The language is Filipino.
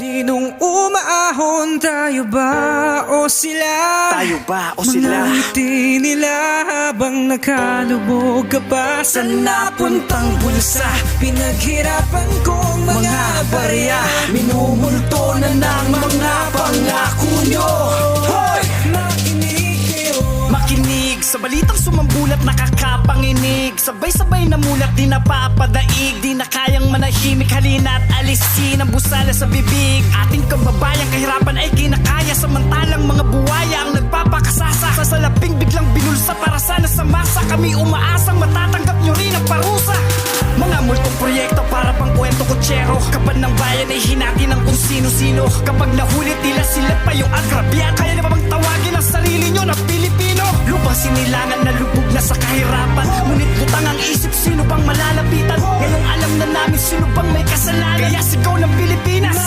Sinong umaahon, tayo ba o sila? Tayo ba o sila? Mga ngiti nila habang nakalubog ka pa sa napuntang bulsa. Pinaghirapan kong mga barya, Minumulto na ng mga pangako nyo. Hoy! makinig kayo. Makinig sa balitang sumambulat, nakakapanginig. Sabay-sabay na mulat, di napapadaig. Di na kayang manahimik, halina at alisin ang busala sa bibig. Ating kababayang kahirapan ay kinakaya, samantalang mga buwaya ang nagpapakasasa. Sa salaping biglang binulsa para sana sa masa. Kami umaasang matatanggap nyo rin ang parusa. Mga multong proyekto para pang kwento kutsero. Kaban ng bayan ay hinati ng kung sino-sino. Kapag nahulit nila sila pa yung agrabyado. Kaya na ba bang tawagin ang sarili nyo na Pilipino? Lupang sinilangan na lubog na sa kahirapan. Ngunit butang ang isip, sino bang malalapitan? Ngayong alam na namin sino bang may kasalanan. Kaya sigaw ng Pilipinas,